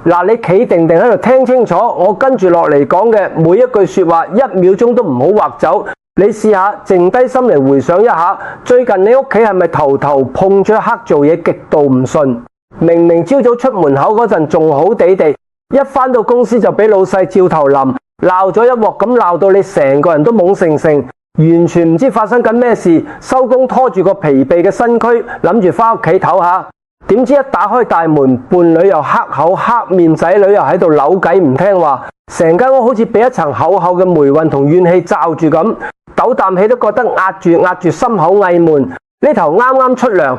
嗱，你企定定喺度聽清楚，我跟住落嚟講嘅每一句說話，1秒鐘都唔好劃走。你試下靜低心嚟回想一下，最近你屋企係咪頭頭碰著黑做嘢極度唔順？明明朝早出門口嗰陣仲好地地，一返到公司就俾老細照頭淋，鬧咗一鑊咁鬧到你成個人都懵盛盛，完全唔知發生緊咩事。收工拖住個疲憊嘅身軀，諗住返屋企唞下。點知一打開大門，伴侶又黑口黑面，仔女又喺度扭計唔聽話，成間屋好似俾一層厚厚嘅霉運同怨氣罩住咁，抖啖氣都覺得壓住心口翳悶。呢頭啱啱出糧，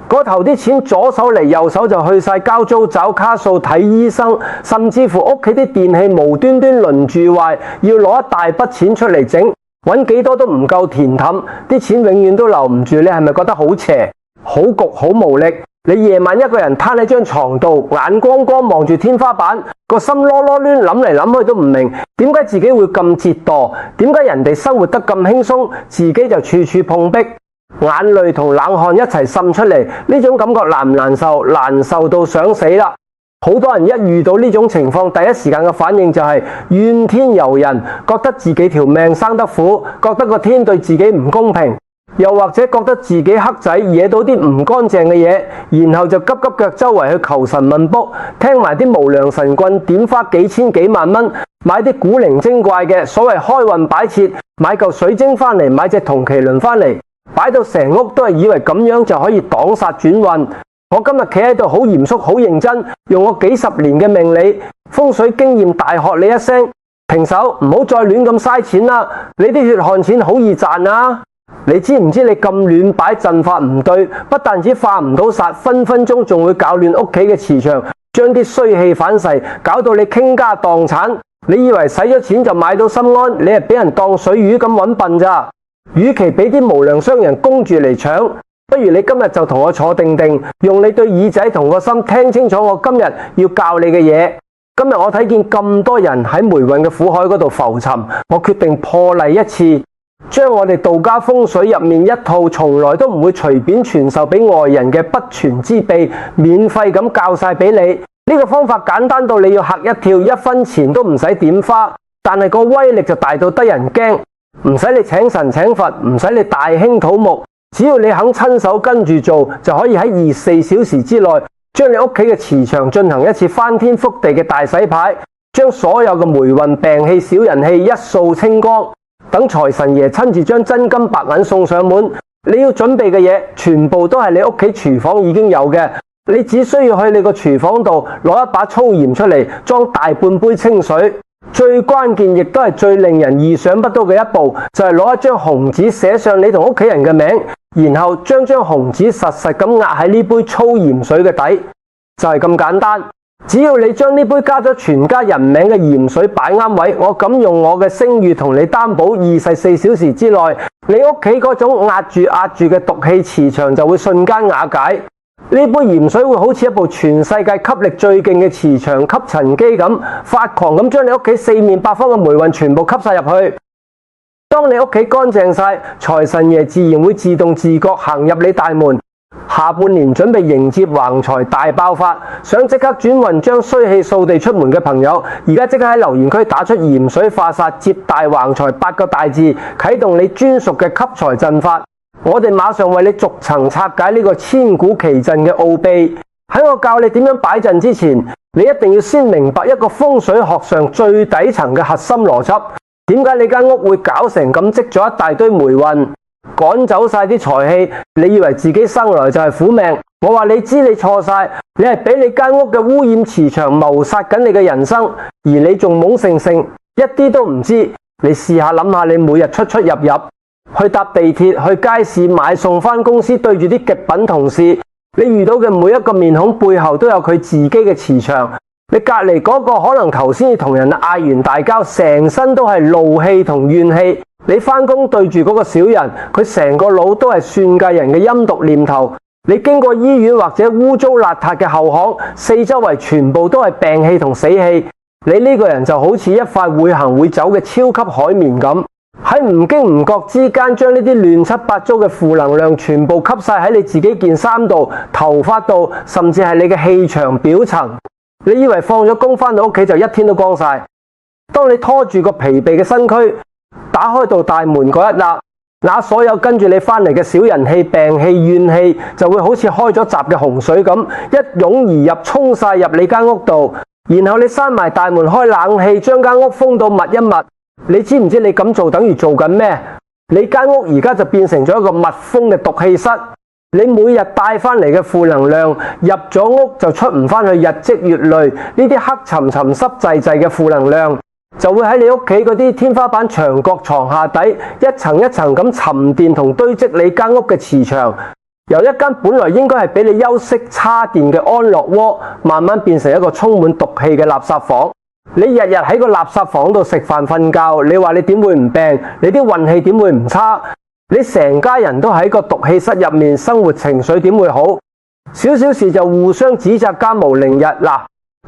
嗰頭啲錢左手嚟右手就去晒交租、找卡數、睇醫生，甚至乎屋企啲電器無端端輪住壞，要攞一大筆錢出嚟整，揾幾多都唔夠填氹，啲錢永遠都留唔住。你係咪覺得好邪、好焗、好無力？你夜晚一個人攤喺張床度，眼光光望住天花板，個心囉囉攣，諗嚟諗去都唔明，點解自己會咁折墮？點解人哋生活得咁輕鬆，自己就處處碰壁？眼淚同冷汗一齊滲出嚟，呢種感覺難唔難受？難受到想死啦！好多人一遇到呢種情況，第一時間嘅反應就係怨天尤人，覺得自己條命生得苦，覺得個天對自己唔公平。又或者覺得自己黑仔惹到啲唔乾淨嘅嘢，然後就急急腳周圍去求神問卜，聽埋啲無良神棍點花幾千幾萬蚊買啲古靈精怪嘅所謂開運擺設，買嚿水晶翻嚟，買隻銅麒麟翻嚟，擺到成屋都係以為咁樣就可以擋煞轉運。我今日企喺度好嚴肅好認真，用我幾十年嘅命理風水經驗大喝你一聲，停手，唔好再亂咁嘥錢啦！你啲血汗錢好易賺啊！你知唔知你咁亂擺陣法唔對，不但止化唔到煞，分分鐘仲會搞亂屋企嘅磁場，將啲衰氣反噬，搞到你傾家蕩產。你以為使咗錢就買到心安，你係俾人當水魚咁搵笨咋？與其俾啲無良商人攻住嚟搶，不如你今日就同我坐定定，用你對耳仔同個心聽清楚我今日要教你嘅嘢。今日我睇見咁多人喺霉運嘅苦海嗰度浮沉，我決定破例一次，將我哋道家風水入面一套從來都唔會隨便傳授俾外人嘅不傳之秘，免費咁教晒俾你。呢個方法簡單到你要嚇一跳，1分錢都唔使點花，但係個威力就大到得人驚。唔使你請神請佛，唔使你大興土木，只要你肯親手跟住做，就可以喺24小時之內將你屋企嘅磁場進行一次翻天覆地嘅大洗牌，將所有嘅霉運病氣小人氣一掃清光。等財神爺親自將真金白銀送上門，你要準備嘅嘢全部都係你屋企廚房已經有嘅，你只需要去你個廚房度攞一把粗鹽出嚟，裝大半杯清水。最關鍵亦都係最令人意想不到嘅一步，就係攞一張紅紙寫上你同屋企人嘅名，然後將紅紙實實咁壓喺呢杯粗鹽水嘅底，就係咁簡單。只要你將呢杯加咗全家人名嘅鹽水擺啱位，我敢用我嘅聲譽同你擔保，24小時之內，你屋企嗰種壓住嘅毒氣磁場就會瞬間瓦解。呢杯鹽水會好似一部全世界吸力最勁嘅磁場吸塵機咁，發狂咁將你屋企四面八方嘅霉運全部吸晒入去。當你屋企乾淨晒，財神爺自然會自動自覺行入你大門。下半年準備迎接橫財大爆發，想即刻轉運將衰氣掃地出門嘅朋友，而家即刻喺留言區打出鹽水化煞接大橫財8個大字，啟動你專屬嘅吸財陣法。我哋馬上為你逐層拆解呢個千古奇陣嘅奧秘。喺我教你點樣擺陣之前，你一定要先明白一個風水學上最底層嘅核心邏輯。點解你間屋會搞成咁積咗一大堆霉運，趕走晒啲財氣？你以為自己生來就係苦命？我話你知，你錯晒，你係俾你間屋嘅污染磁場謀殺緊你嘅人生，而你仲懵盛盛，一啲都唔知。你試下諗下，你每日出出入入，去搭地鐵、去街市買餸、返公司，對住啲極品同事，你遇到嘅每一個面孔背後都有佢自己嘅磁場。你隔籬嗰個可能頭先同人嗌完大交，成身都係怒氣同怨氣。你返工對住嗰個小人，佢成個腦都係算計人嘅陰毒念頭。你經過醫院或者污糟邋遢嘅後巷，四周圍全部都係病氣同死氣。你呢個人就好似一塊會行會走嘅超級海綿咁，喺唔經唔覺之間，將呢啲亂七八糟嘅負能量全部吸晒喺你自己件衫度、頭髮度，甚至係你嘅氣場表層。你以為放咗工返到屋企就一天都光晒。當你拖住個疲憊嘅身軀，打開道大門嗰一剎，那所有跟住你返嚟嘅小人氣、病氣、怨氣，就會好似開咗閘嘅洪水咁，一湧而入，衝晒入你間屋度。然後你閂埋大門，開冷氣，將間屋封到密一密。你知唔知你咁做等於做緊咩？你間屋而家就變成咗一個密封嘅毒氣室。你每日帶返嚟嘅負能量入咗屋就出唔返去，日積月累，呢啲黑沉沉濕滯滯嘅負能量就會喺你屋企嗰啲天花板、牆角、床下底一層一層咁沉澱同堆積你間屋嘅磁場，由一間本來應該係俾你休息叉電嘅安樂窩，慢慢變成一個充滿毒氣嘅垃圾房。你日日喺個垃圾房度食飯瞓覺，你話你點會唔病？你啲運氣點會唔差？你成家人都喺個毒氣室入面生活，情緒點會好？少少事就互相指責加無寧日。嗱，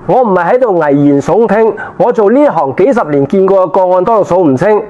我唔係喺度危言聳聽，我做呢行幾十年見過嘅個案多到數唔清。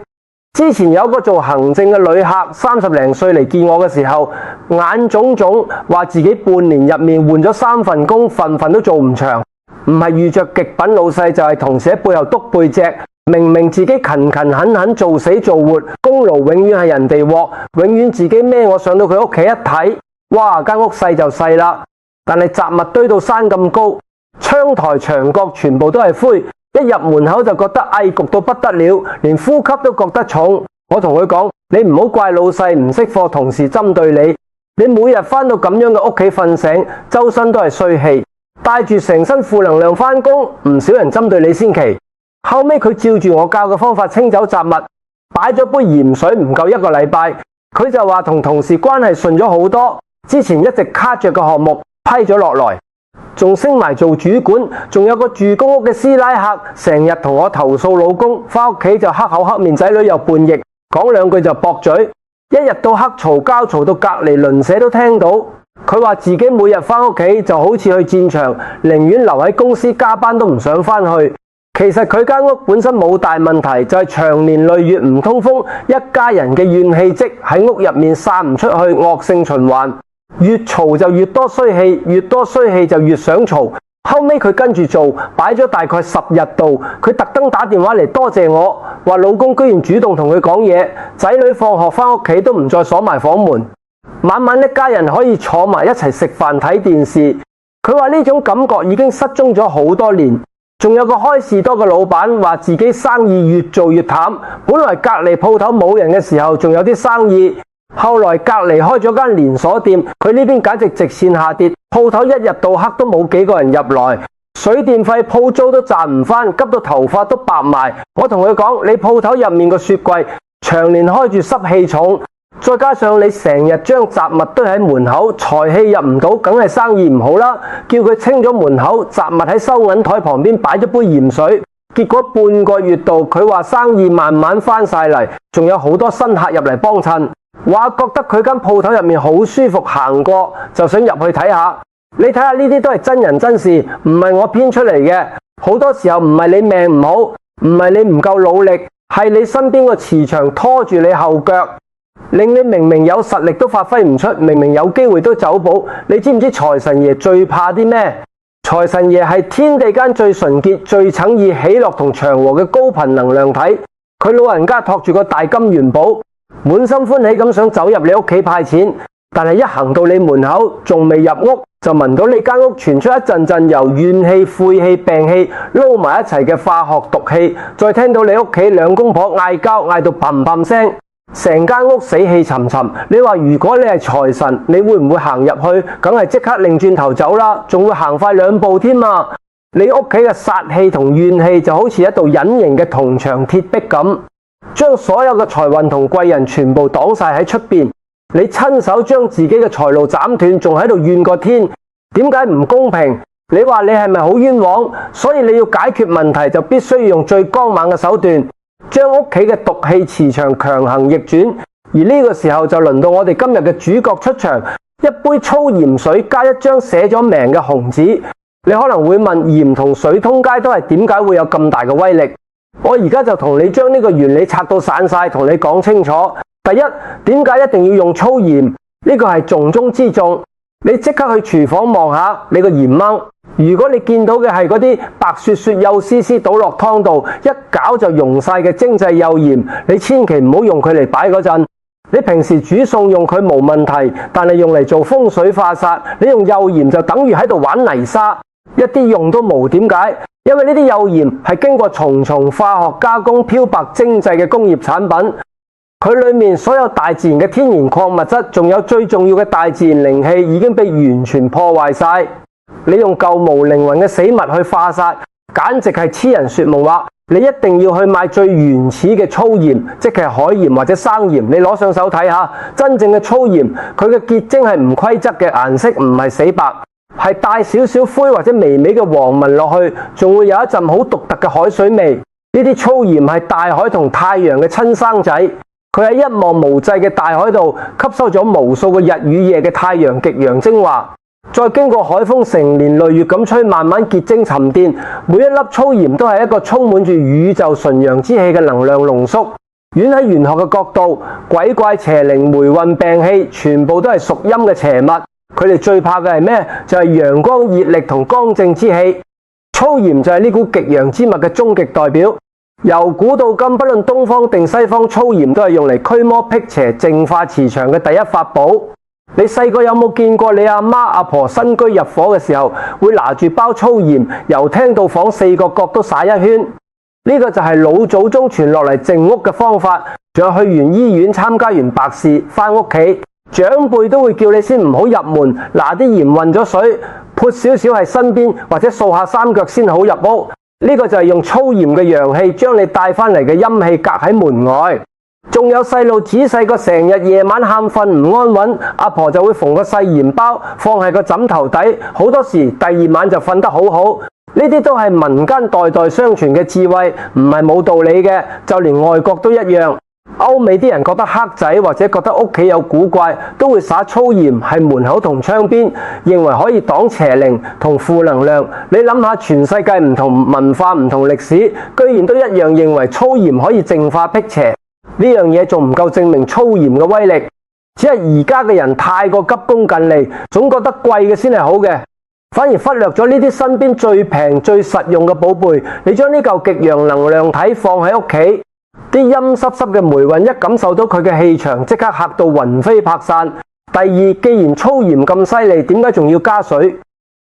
之前有個做行政嘅旅客，30零歲嚟見我嘅時候，眼腫腫，話自己半年入面換咗3份工，份份都做唔長。唔係遇着極品老細，就係同事喺背後督背脊。明明自己勤勤懇懇做死做活，功勞永遠係人哋獲，永遠自己孭。我上到佢屋企一睇，哇，間屋細就細啦，但係雜物堆到山咁高，窗台牆角全部都係灰，一入門口就覺得焗到不得了，連呼吸都覺得重。我同佢講，你唔好怪老細唔識貨，同事針對你。你每日返到咁樣嘅屋企瞓醒，周身都係衰氣，帶住成身負能量返工，唔少人針對你先奇。後尾佢照住我教嘅方法清走雜物，擺咗杯鹽水唔夠1個禮拜，佢就話同同事關係順咗好多，之前一直卡着嘅項目批咗落來，仲升埋做主管，仲有個住公屋嘅師奶客，成日同我投訴老公，返屋企就黑口黑面，仔女又叛逆，講兩句就駁嘴，一日到黑嘈交，嘈到隔離鄰舍都聽到。佢話自己每日返屋企就好似去戰場，寧願留喺公司加班都唔想返去。其實佢間屋本身冇大問題，就係長年累月唔通風，一家人嘅怨氣積喺屋入面散唔出去，惡性循環。越嘈就越多衰氣，越多衰氣就越想嘈。後尾佢跟住做，擺咗大概10日度，佢特登打電話嚟多謝我，話老公居然主動同佢講嘢，仔女放學返屋企都唔再鎖埋房門，晚晚一家人可以坐埋一齊食飯睇電視。佢話呢種感覺已經失蹤咗好多年。仲有個開士多嘅老闆話自己生意越做越淡，本來隔離鋪頭冇人嘅時候仲有啲生意，後來隔離開咗間連鎖店，佢呢邊簡直直線下跌，鋪頭一日到黑都冇幾個人入來，水電費鋪租都賺唔返，急到頭髮都白埋。我同佢講，你鋪頭入面個雪櫃長年開住，濕氣重，再加上你成日將雜物堆喺門口，財氣入唔到，梗係生意唔好啦。叫佢清咗門口，雜物喺收銀台旁邊擺咗杯鹽水。結果半個月度，佢話生意慢慢翻晒嚟，仲有好多新客入嚟幫襯，話覺得佢間鋪頭入面好舒服，行過就想入去睇下。你睇下呢啲都係真人真事，唔係我編出嚟嘅。好多時候唔係你命唔好，唔係你唔夠努力，係你身邊個磁場拖住你後腳，令你明明有實力都發揮唔出，明明有機會都走寶。你知唔知財神爺最怕啲咩？財神爺係天地間最純潔、最誠意、喜樂同祥和嘅高頻能量體。佢老人家托住個大金元寶，滿心歡喜咁想走入你屋企派錢，但係一行到你門口，仲未入屋，就聞到你間屋傳出一陣陣由怨氣、晦氣、病氣撈埋一齊嘅化學毒氣，再聽到你屋企兩公婆嗌交，嗌到嘭嘭聲，成間屋死氣沉沉。你話如果你係財神，你會唔會行入去？梗係即刻擰轉頭走啦，仲會行快2步添啊！你屋企嘅煞氣同怨氣就好似一道隱形嘅銅牆鐵壁咁，將所有嘅財運同貴人全部擋晒喺出邊。你親手將自己嘅財路斬斷，仲喺度怨個天，點解唔公平？你話你係咪好冤枉？所以你要解決問題，就必須要用最剛猛嘅手段，將屋企嘅毒氣磁場強行逆轉。而呢個時候就輪到我哋今日嘅主角出場，一杯粗鹽水加一張寫咗名嘅紅紙。你可能會問，鹽同水通街都係，點解會有咁大嘅威力？我而家就同你將呢個原理拆到散晒，同你講清楚。第一，點解一定要用粗鹽？呢個係重中之重。你即刻去廚房望下你個鹽燜，如果你見到嘅係嗰啲白雪雪幼絲絲倒落湯度，一攪就溶晒嘅精製幼鹽，你千祈唔好用佢嚟擺嗰陣。你平時煮餸用佢冇問題，但係用嚟做風水化煞，你用幼鹽就等於喺度玩泥沙，一啲用都冇。點解？因為呢啲幼鹽係經過重重化學加工漂白精製嘅工業產品，佢裏面所有大自然嘅天然礦物質，仲有最重要嘅大自然靈氣已經被完全破壞晒。你用舊無靈魂嘅死物去化煞，簡直係痴人說夢話。你一定要去買最原始嘅粗鹽，即係海鹽或者生鹽，你攞上手睇下，真正嘅粗鹽，佢嘅結晶係唔規則嘅，顏色唔係死白，係帶少少灰或者微微嘅黃紋落去，仲會有一陣好獨特嘅海水味。呢啲粗鹽係大海同太陽嘅親生仔，佢喺一望無際嘅大海度吸收咗無數個日與夜嘅太陽極陽精華，再經過海風成年累月咁吹，慢慢結晶沉澱，每一粒粗鹽都係一個充滿住宇宙純陽之氣嘅能量濃縮。遠喺玄學嘅角度，鬼怪邪靈霉運病氣全部都係屬陰嘅邪物，佢哋最怕嘅係咩？就係陽光熱力同剛正之氣。粗鹽就係呢股極陽之物嘅終極代表。由古到今，不論東方定西方，粗鹽都係用嚟驅魔辟邪淨化磁場嘅第一法寶。你細個有冇見過你阿媽阿婆新居入伙嘅時候，會拿住包粗鹽，由廳到房四個角都灑一圈？呢個就係老祖宗傳落嚟淨屋嘅方法。仲有去完醫院參加完白事返屋企，長輩都會叫你先唔好入門，拿啲鹽混咗水潑少少喺身邊，或者掃下三腳先好入屋。呢個就係用粗鹽嘅陽氣將你帶返嚟嘅陰氣隔喺門外。仲有細路仔細個成日夜晚喊瞓唔安穩，阿婆就會縫個細鹽包放喺個枕頭底，好多時第二晚就瞓得好好。呢啲都係民間代代相傳嘅智慧，唔係冇道理嘅，就連外國都一樣。歐美啲人覺得黑仔或者覺得屋企有古怪，都會灑粗鹽喺門口同窗邊，認為可以擋邪靈同負能量。你諗下，全世界唔同文化唔同歷史，居然都一樣認為粗鹽可以淨化辟邪。呢樣嘢仲唔夠證明粗鹽嘅威力？只係而家嘅人太過急功近利，總覺得貴嘅先係好嘅，反而忽略咗呢啲身邊最平最實用嘅寶貝。你將呢嚿極陽能量體放喺屋企，啲陰濕濕嘅霉運一感受到佢嘅氣場，即刻嚇到魂飛魄散。第二，既然粗鹽咁犀利，點解仲要加水？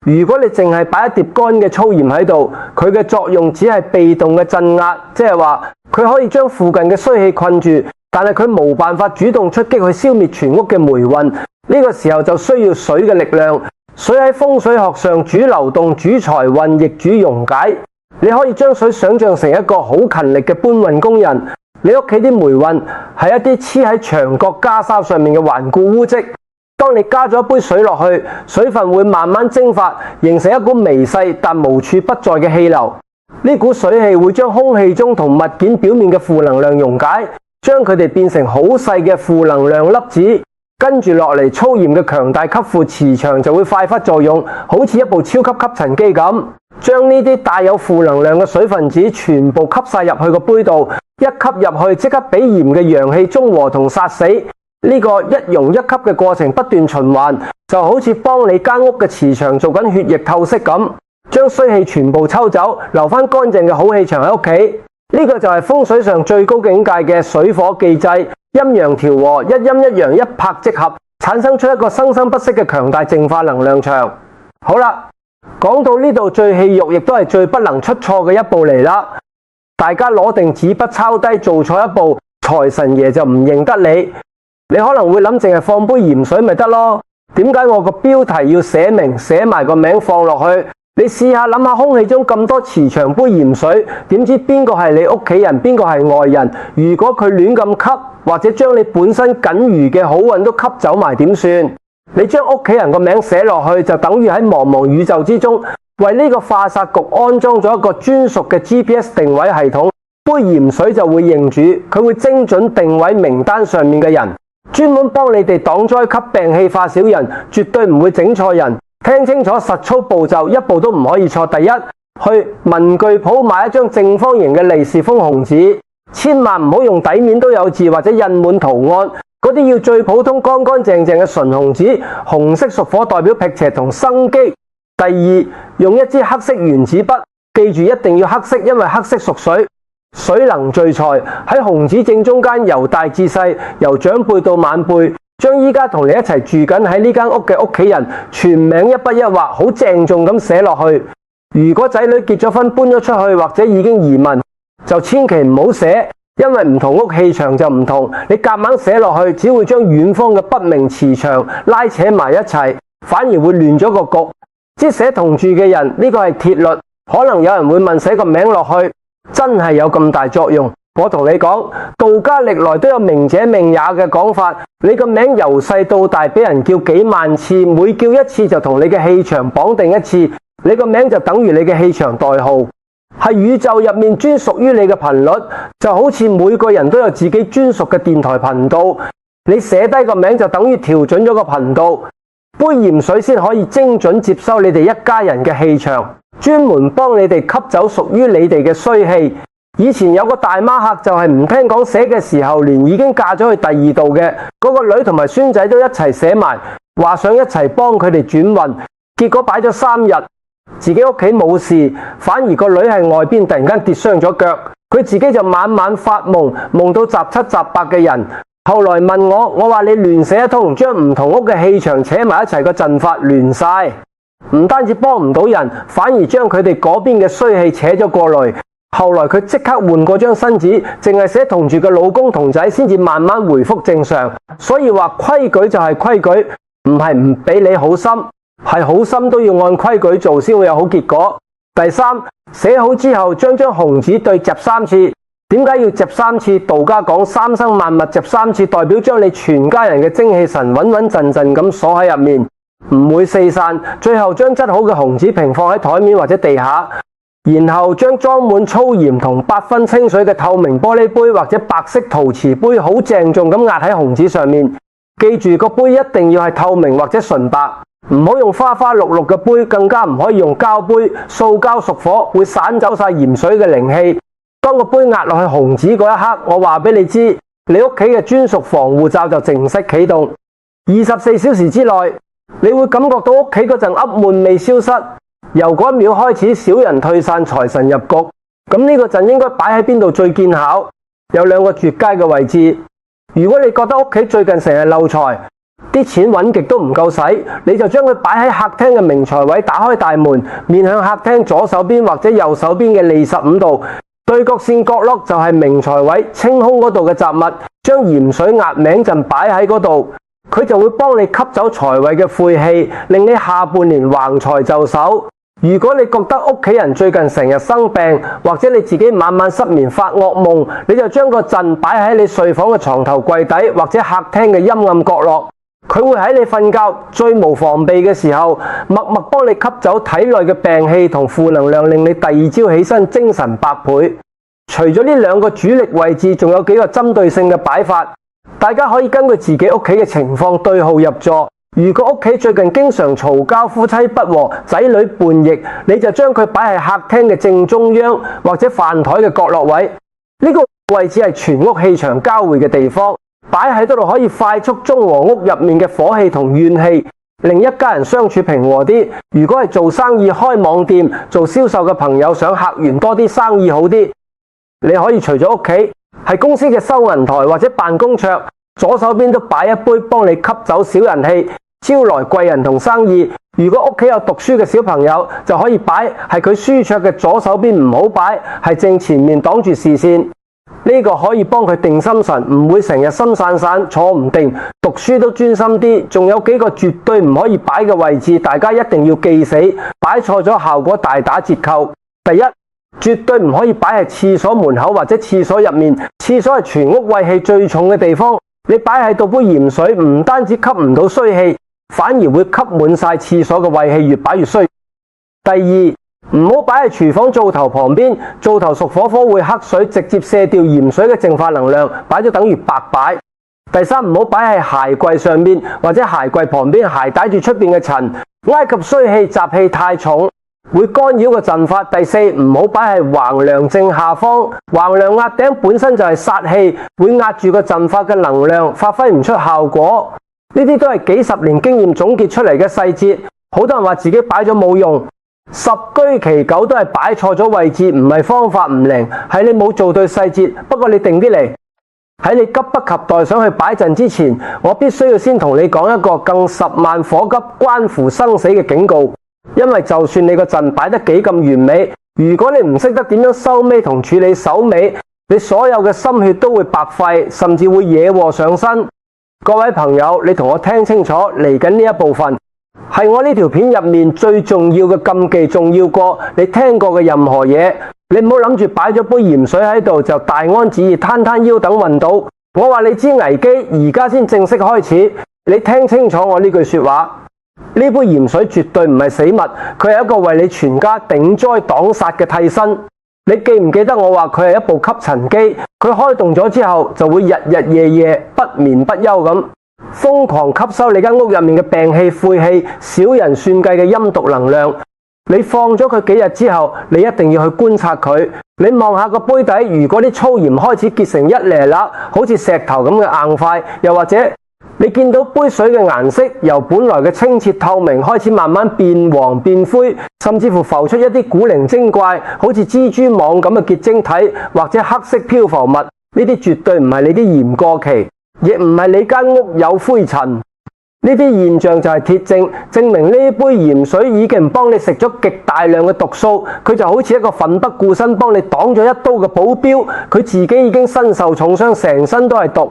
如果你淨係擺一碟乾嘅粗鹽喺度，佢嘅作用只係被動嘅鎮壓，即係話佢可以將附近嘅衰氣困住，但係佢冇辦法主動出擊去消滅全屋嘅霉運。呢個時候就需要水嘅力量。水喺風水學上主流動、主財運，亦主溶解。你可以將水想象成一個好勤力嘅搬運工人。你屋企啲霉運係一啲黐喺牆角袈裟上面嘅頑固污漬。當你加咗一杯水落去，水分會慢慢蒸發，形成一股微細但無處不在嘅氣流。呢股水氣會將空氣中同物件表面嘅負能量溶解，將佢哋變成好細嘅負能量粒子。跟住落嚟，粗鹽嘅強大吸附磁場就會發揮作用，好似一部超級吸塵機咁，將呢啲帶有負能量嘅水分子全部吸晒入去個杯度。一吸入去，即刻俾鹽嘅陽氣中和同殺死。呢個一溶一吸嘅過程不斷循環，就好似幫你間屋嘅磁場做緊血液透析咁，將衰氣全部抽走，留翻乾淨嘅好氣場喺屋企。呢個就係風水上最高境界嘅水火既濟，陰陽調和，一陰一陽一拍即合，產生出一個生生不息嘅強大淨化能量場。好啦，講到呢度，最戲肉亦都係最不能出錯嘅一步嚟啦。大家攞定紙筆抄低，做錯一步，財神爺就唔認得你。你可能會諗，淨係放杯鹽水咪得咯？點解我個標題要寫明，寫埋個名放落去？你試下諗下，空氣中咁多磁場杯鹽水，點知邊個係你屋企人，邊個係外人？如果佢亂咁吸，或者將你本身僅餘嘅好運都吸走埋，點算？你將屋企人個名寫落去，就等於喺茫茫宇宙之中，為呢個化煞局安裝咗一個專屬嘅 GPS 定位系統。杯鹽水就會認主，佢會精準定位名單上面嘅人，專門幫你哋擋災吸病氣化小人，絕對唔會整錯人。聽清楚實操步驟，一步都唔可以錯。第一，去文具鋪買一張正方形嘅利是封紅紙，千萬唔好用底面都有字或者印滿圖案，嗰啲要最普通乾乾淨淨嘅純紅紙，紅色屬火代表辟邪同生機。第二，用一支黑色原子筆，記住一定要黑色，因為黑色屬水，水能聚財。喺紅紙正中間，由大至細，由長輩到晚輩，將依家同你一齊住緊喺呢間屋嘅屋企人全名一筆一畫，好鄭重咁寫落去。如果仔女結咗婚搬咗出去或者已經移民，就千祈唔好寫，因為唔同屋氣場就唔同，你夾硬寫落去，只會將遠方嘅不明磁場拉扯埋一齊，反而會亂咗個局。即寫同住嘅人，呢個係鐵律。可能有人會問，寫個名落去真係有咁大作用？我同你講，道家歷來都有明者命也嘅講法。你個名由細到大俾人叫幾萬次，每叫一次就同你嘅氣場綁定一次，你個名就等於你嘅氣場代號，係宇宙入面專屬於你嘅頻率。就好似每個人都有自己專屬嘅電台頻道，你寫低個名就等於調準咗個頻道。杯鹽水先可以精準接收你哋一家人嘅氣場，專門幫你哋吸走屬於你哋嘅衰氣。以前有個大媽客就係唔聽講寫嘅時候，連已經嫁咗去第二度嘅嗰個女同埋孫仔都一齊寫埋，話想一齊幫佢哋轉運。結果擺咗3日，自己屋企冇事，反而個女係外邊突然間跌傷咗腳，佢自己就晚晚發夢，夢到雜七雜八嘅人。後來問我話你亂寫一通，將唔同屋嘅氣場扯埋一齊，個陣法亂晒，唔單止幫唔到人，反而將佢哋嗰邊嘅衰氣扯咗過來。後來佢即刻換過張新紙，淨係寫同住嘅老公同仔，先至慢慢回復正常。所以話規矩就係規矩，唔係唔俾你好心，係好心都要按規矩做先會有好結果。第三，寫好之後將紅紙對折3次。點解要折3次？道家講三生萬物折3次，代表將你全家人嘅精氣神穩穩陣陣咁鎖喺入面，唔會四散。最後將質好嘅紅紙平放喺台面或者地下，然後將裝滿粗鹽同8分清水嘅透明玻璃杯或者白色陶瓷杯，好鄭重咁壓喺紅紙上面。記住個杯一定要係透明或者純白，唔好用花花綠綠嘅杯，更加唔可以用膠杯。塑膠屬火，會散走晒鹽水嘅靈氣。當個杯壓落去紅紙嗰一刻，我話俾你知，你屋企嘅專屬防護罩就正式啟動。24小時之內，你會感覺到屋企嗰陣鬱悶未消失。由嗰一秒開始，小人退散，財神入局。咁呢個陣應該擺喺邊度最見效？有2個絕佳嘅位置。如果你覺得屋企最近成日漏財，啲錢揾極都唔夠使，你就將佢擺喺客廳嘅明財位，打開大門，面向客廳左手邊或者右手邊嘅利15度。對角線角落就係明財位，清空嗰度嘅雜物，將鹽水壓名陣擺喺嗰度，佢就會幫你吸走財位嘅晦氣，令你下半年橫財就手。如果你覺得屋企人最近成日生病，或者你自己晚晚失眠發噩夢，你就將個陣擺喺你睡房嘅床頭櫃底或者客廳嘅陰暗角落，佢會喺你瞓覺最無防備嘅時候，默默幫你吸走體內嘅病氣同負能量，令你第2朝起身精神百倍。除咗呢2個主力位置，仲有幾個針對性嘅擺法，大家可以根據自己屋企嘅情況對號入座。如果屋企最近經常嘈交、夫妻不和、仔女叛逆，你就將佢擺喺客廳嘅正中央或者飯台嘅角落位。呢個位置係全屋氣場交匯嘅地方，擺喺嗰度可以快速中和屋入面嘅火氣同怨氣，令一家人相處平和啲。如果係做生意、開網店、做銷售嘅朋友，想客源多啲、生意好啲，你可以除咗屋企，係公司嘅收銀台或者辦公桌，左手邊都擺一杯，幫你吸走小人氣，招來貴人同生意。如果屋企有讀書嘅小朋友，就可以擺係佢書桌嘅左手邊，唔好擺係正前面擋住視線。呢個可以幫佢定心神，唔會成日心散散坐唔定，讀書都專心啲。仲有幾個絕對唔可以擺嘅位置，大家一定要記死，擺錯咗效果大打折扣。第一，絕對唔可以擺喺廁所門口或者廁所入面，廁所係全屋胃氣最重嘅地方。你擺喺度杯鹽水，唔單止吸唔到衰氣，反而會吸滿晒廁所嘅胃氣，越擺越衰。第二，唔好擺喺廚房灶頭旁邊，灶頭屬火，火會黑水，直接卸掉鹽水嘅淨化能量，擺咗等於白擺。第三，唔好擺喺鞋櫃上面或者鞋櫃旁邊，鞋帶住出邊嘅塵，埃及衰氣雜氣太重。會干擾個陣法。第四，唔好擺喺橫梁正下方，橫梁壓頂本身就係煞氣，會壓住個陣法嘅能量，發揮唔出效果。呢啲都係幾十年經驗總結出嚟嘅細節。好多人話自己擺咗冇用，十居其九都係擺錯咗位置，唔係方法唔靈，係你冇做對細節。不過你定啲嚟，喺你急不及待想去擺陣之前，我必須要先同你講一個更十萬火急、關乎生死嘅警告。因為就算你個陣擺得幾咁完美，如果你唔識得點樣收尾同處理首尾，你所有嘅心血都會白費，甚至會惹禍上身。各位朋友，你同我聽清楚，嚟緊呢一部分係我呢條片入面最重要嘅禁忌，重要過你聽過嘅任何嘢。你唔好諗住擺咗杯鹽水喺度就大安旨意，攤攤腰等運到。我話你知危機，而家先正式開始。你聽清楚我呢句說話。呢杯鹽水絕對唔係死物，佢係一個為你全家頂災擋煞嘅替身。你記唔記得我話佢係一部吸塵機？佢開動咗之後就會日日夜夜不眠不休咁瘋狂吸收你間屋入面嘅病氣、晦氣、小人算計嘅陰毒能量。你放咗佢幾日之後，你一定要去觀察佢。你望下個杯底，如果啲粗鹽開始結成一粒粒好似石頭咁嘅硬塊，又或者你見到杯水嘅顏色由本來嘅清澈透明開始慢慢變黃變灰，甚至乎浮出一啲古靈精怪好似蜘蛛網咁嘅結晶體，或者黑色漂浮物，呢啲絕對唔係你啲鹽過期，亦唔係你間屋有灰塵。呢啲現象就係鐵證，證明呢杯鹽水已經幫你食咗極大量嘅毒素。佢就好似一個奮不顧身幫你擋咗一刀嘅保鏢，佢自己已經身受重傷，成身都係毒。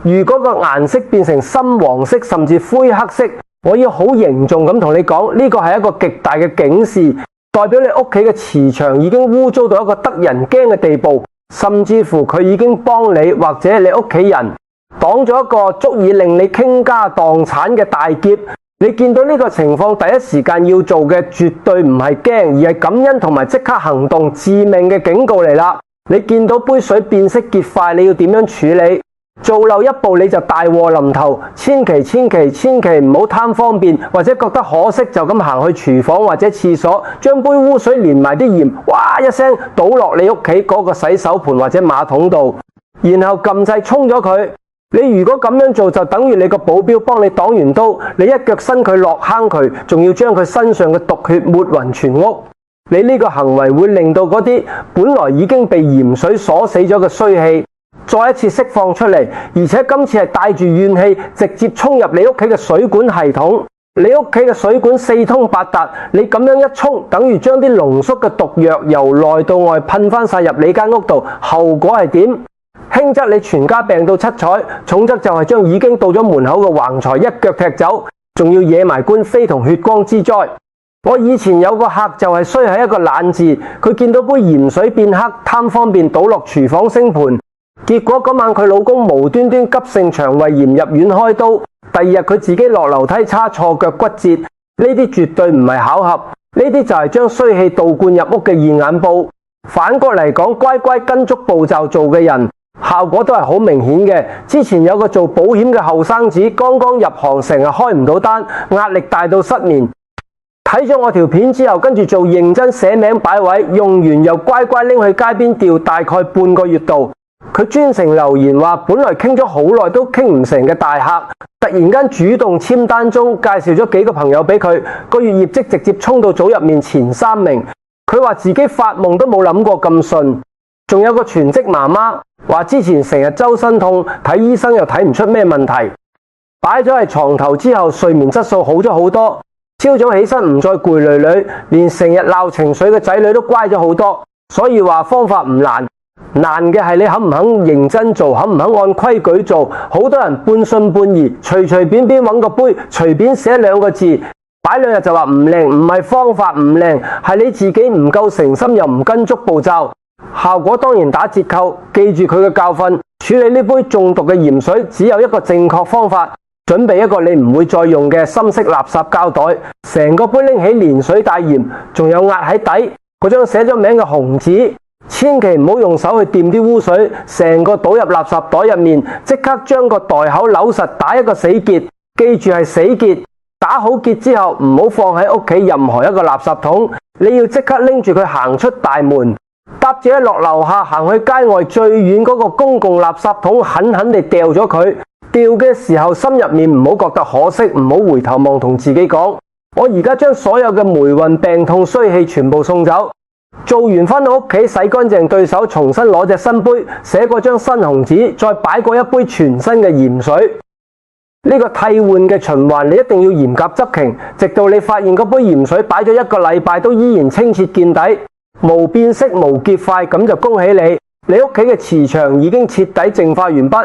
如果個顏色變成深黃色甚至灰黑色，我要好凝重咁同你講，呢個係一個極大嘅警示，代表你屋企嘅磁場已經污糟到一個得人驚嘅地步，甚至乎佢已經幫你或者你屋企人擋咗一個足以令你傾家蕩產嘅大劫。你見到呢個情況，第一時間要做嘅絕對唔係驚，而係感恩同埋即刻行動，致命嘅警告嚟啦。你見到杯水變色結塊，你要點樣處理？做漏一步你就大禍臨頭，千祈唔好貪方便或者覺得可惜就咁行去廚房或者廁所，將杯污水連埋啲鹽，哇一聲倒落你屋企嗰個洗手盆或者馬桶度，然後撳掣沖咗佢。你如果咁樣做，就等於你個保鏢幫你擋完刀，你一腳伸佢落坑渠，仲要將佢身上嘅毒血抹匀全屋。你呢個行為會令到嗰啲本來已經被鹽水鎖死咗嘅衰氣再一次釋放出嚟，而且今次係帶住怨氣直接衝入你屋企嘅水管系統。你屋企嘅水管四通八達，你咁樣一衝，等於將啲濃縮嘅毒藥由內到外噴翻晒入你間屋度，後果係點？輕則你全家病到七彩，重則就係將已經到咗門口嘅橫財一腳踢走，仲要惹埋官非同血光之災。我以前有個客就係衰喺一個懶字，佢見到杯鹽水變黑，貪方便倒落廚房星盆，結果嗰晚佢老公無端端急性腸胃炎入院開刀，第二日佢自己落樓梯差錯腳骨折。呢啲絕對唔係巧合，呢啲就係將衰氣倒灌入屋嘅現眼報。反過嚟講，乖乖跟足步驟做嘅人，效果都係好明顯嘅。之前有個做保險嘅後生子，剛剛入行，成日開唔到單，壓力大到失眠。睇咗我條片之後，跟住做認真寫名擺位，用完又乖乖拎去街邊吊，大概半個月度。佢專程留言話，本來傾咗好耐都傾唔成嘅大客，突然間主動簽單中，介紹咗幾個朋友俾佢，個月業績直接衝到組入面前3名。佢話自己發夢都冇諗過咁順。仲有個全職媽媽話，之前成日周身痛，睇醫生又睇唔出咩問題，擺咗喺床頭之後，睡眠質素好咗好多，朝早起身唔再攰累累，連成日鬧情緒嘅仔女都乖咗好多。所以話方法唔難，難嘅係你肯唔肯認真做，肯唔肯按規矩做。好多人半信半疑，隨隨便便揾個杯，隨便寫2個字，擺2日就話唔靈。唔係方法唔靈，係你自己唔夠誠心，又唔跟足步驟，效果當然打折扣。記住佢嘅教訓，處理呢杯中毒嘅鹽水只有一個正確方法，準備一個你唔會再用嘅深色垃圾膠袋，成個杯拎起連水帶鹽，仲有壓喺底嗰張寫咗名嘅紅紙，千祈唔好用手去掂啲污水，成個倒入垃圾袋入面，即刻將個袋口扭實，打一個死結，記住係死結。打好結之後唔好放喺屋企任何一個垃圾桶，你要即刻拎住佢行出大門，搭住喺落樓下行去街外最遠嗰個公共垃圾桶，狠狠地掉咗佢。掉嘅時候心入面唔好覺得可惜，唔好回頭望，同自己講：我而家將所有嘅霉運、病痛、衰氣全部送走。做完返到屋企，洗乾淨對手，重新攞隻新杯，寫過張新紅紙，再擺過一杯全新嘅鹽水。呢個替換嘅循環，你一定要嚴格執勤，直到你發現嗰杯鹽水擺咗1個禮拜都依然清澈見底，無變色無結塊，咁就恭喜你，你屋企嘅磁場已經徹底淨化完畢。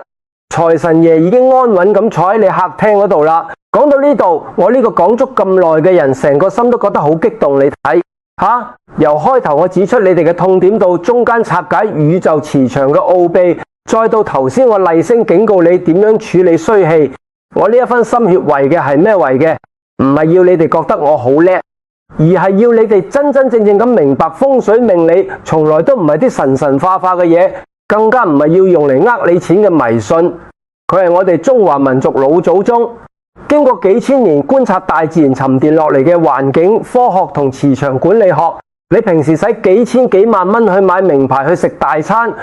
財神爺已經安穩咁坐喺你客廳嗰度啦。講到呢度，我呢個講足咁耐嘅人，成個心都覺得好激動。你睇下，由開頭我指出你哋嘅痛點，到中間拆解宇宙磁場嘅奧秘，再到頭先我厲聲警告你點樣處理衰氣，我呢一分心血為嘅係咩為嘅？唔係要你哋覺得我好叻，而係要你哋真真正正咁明白風水命理從來都唔係啲神神化化嘅嘢。更加唔係要用嚟呃你錢嘅迷信，佢係我哋中華民族老祖宗經過幾千年觀察大自然沉澱落嚟嘅環境、科學同磁場管理學。你平時使幾千幾萬蚊去買名牌去食大餐，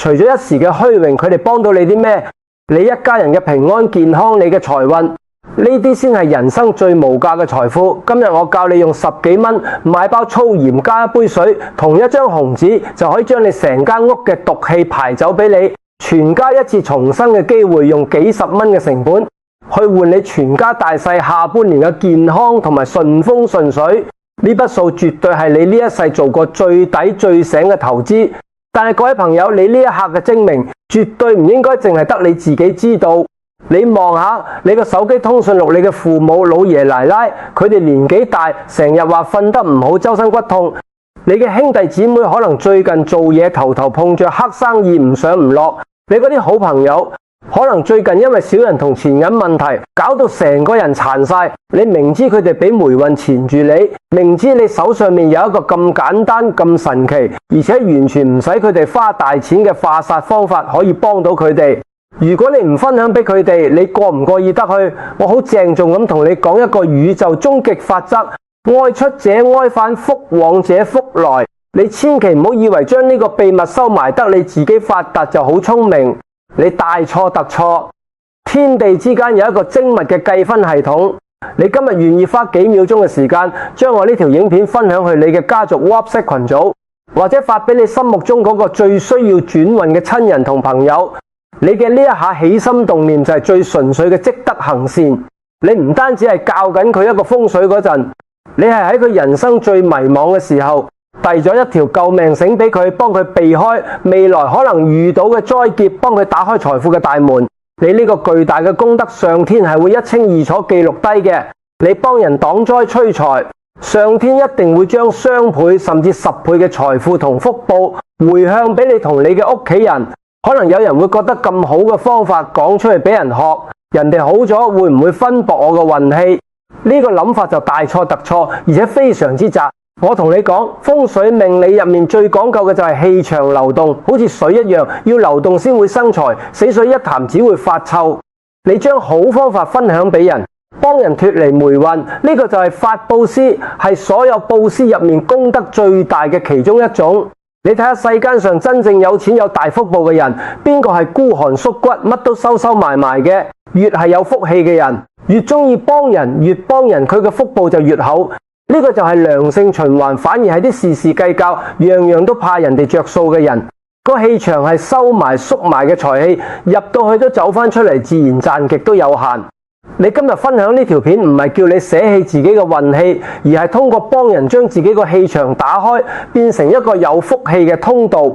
除咗一時嘅虛榮，佢哋幫到你啲咩？你一家人嘅平安健康，你嘅財運，呢啲先係人生最無價嘅財富。今日我教你用10幾蚊買包粗鹽加一杯水，同一張紅紙就可以將你成間屋嘅毒氣排走俾你，全家一次重生嘅機會，用幾十蚊嘅成本去換你全家大細下半年嘅健康同埋順風順水。呢筆數絕對係你呢一世做過最抵最醒嘅投資。但係各位朋友，你呢一刻嘅精明絕對唔應該淨係得你自己知道。你望下你個手機通訊錄，你嘅父母、老爺奶奶，佢哋年紀大，成日話瞓得唔好，周身骨痛。你嘅兄弟姊妹可能最近做嘢頭頭碰着黑生意，唔上唔落。你嗰啲好朋友可能最近因為小人同錢銀問題，搞到成個人殘晒。你明知佢哋俾霉運纏住你，明知你手上面有一個咁簡單、咁神奇，而且完全唔使佢哋花大錢嘅化煞方法可以幫到佢哋。如果你唔分享俾佢哋，你過唔過意得去？我好鄭重咁同你講一個宇宙終極法則：愛出者愛返，福往者福來。你千祈唔好以為將呢個秘密收埋得你自己發達就好聰明，你大錯特錯。天地之間有一個精密嘅計分系統。你今日願意花幾秒鐘嘅時間，將我呢條影片分享去你嘅家族 WhatsApp 群組，或者發俾你心目中嗰個最需要轉運嘅親人同朋友。你嘅呢一下起心動念就係最純粹嘅積德行善。你唔單止係教緊佢一個風水嗰陣，你係喺佢人生最迷茫嘅時候遞咗一條救命繩俾佢，幫佢避開未來可能遇到嘅災劫，幫佢打開財富嘅大門。你呢個巨大嘅功德，上天係會一清二楚記錄低嘅。你幫人擋災催財，上天一定會將雙倍甚至10倍嘅財富同福報回向俾你同你嘅屋企人。可能有人會覺得咁好嘅方法講出嚟俾人學，人哋好咗會唔會分薄我嘅運氣？呢個諗法就大錯特錯，而且非常之窄。我同你講，風水命理入面最講究嘅就係氣場流動，好似水一樣，要流動先會生財，死水一潭只會發臭。你將好方法分享俾人，幫人脫離霉運，呢個就係法布施，係所有布施入面功德最大嘅其中一種。你睇下世間上真正有錢有大福報嘅人，邊個係孤寒縮骨，乜都收收埋埋嘅？越係有福氣嘅人，越中意幫人，越幫人，佢嘅福報就越厚。呢個就係良性循環，反而係啲事事計較，樣樣都怕人哋着數嘅人，個氣場係收埋縮埋嘅財氣，入到去都走翻出嚟，自然賺極都有限。你今日分享呢條片唔係叫你捨棄自己嘅運氣，而係通過幫人將自己個氣場打開，變成一個有福氣嘅通道。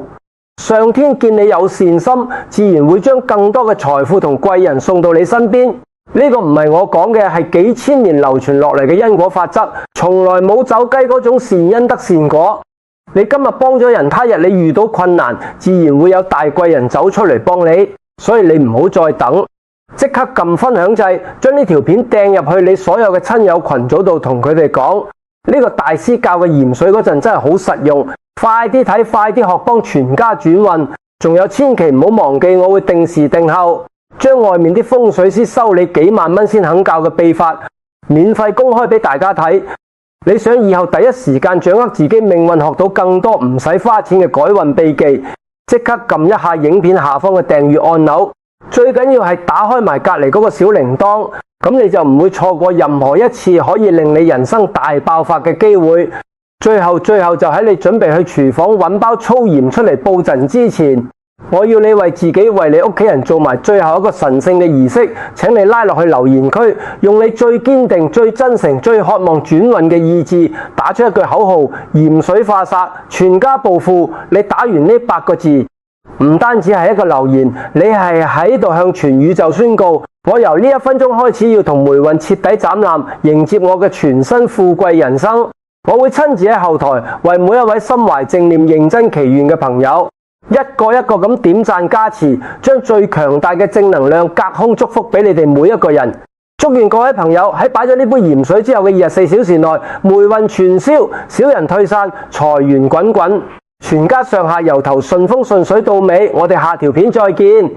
上天見你有善心，自然會將更多嘅財富同貴人送到你身邊。呢個唔係我講嘅，係幾千年流傳落嚟嘅因果法則，從來冇走雞嗰種善因得善果。你今日幫咗人，他日你遇到困難，自然會有大貴人走出嚟幫你。所以你唔好再等，即刻撳分享掣，將呢條片掟入去你所有嘅親友群組度，同佢哋講呢個大師教嘅鹽水嗰陣真係好實用，快啲睇，快啲學，幫全家轉運。仲有千祈唔好忘記，我會定時定候將外面啲風水師收你幾萬蚊先肯教嘅秘法，免費公開俾大家睇。你想以後第一時間掌握自己命運，學到更多唔使花錢嘅改運秘技，即刻撳一下影片下方嘅訂閱按鈕，最緊要係打開埋隔籬嗰個小鈴鐺，咁你就唔會錯過任何一次可以令你人生大爆發嘅機會。最後就喺你準備去廚房揾包粗鹽出嚟布陣之前，我要你為自己、為你屋企人做埋最後一個神聖嘅儀式，請你拉落去留言區，用你最堅定、最真誠、最渴望轉運嘅意志，打出一句口號：鹽水化煞，全家暴富。你打完呢8個字，唔單止係一個留言，你係喺度向全宇宙宣告：我由呢1分鐘開始要同霉運徹底斬纜，迎接我嘅全新富貴人生。我會親自喺後台為每一位心懷正念、認真祈願嘅朋友，一個一個咁點讚加持，將最強大嘅正能量隔空祝福俾你哋每一個人。祝願各位朋友喺擺咗呢杯鹽水之後嘅24小時內，霉運全消，小人退散，財源滾滾，全家上下由頭順風順水到尾。我哋下條片再見。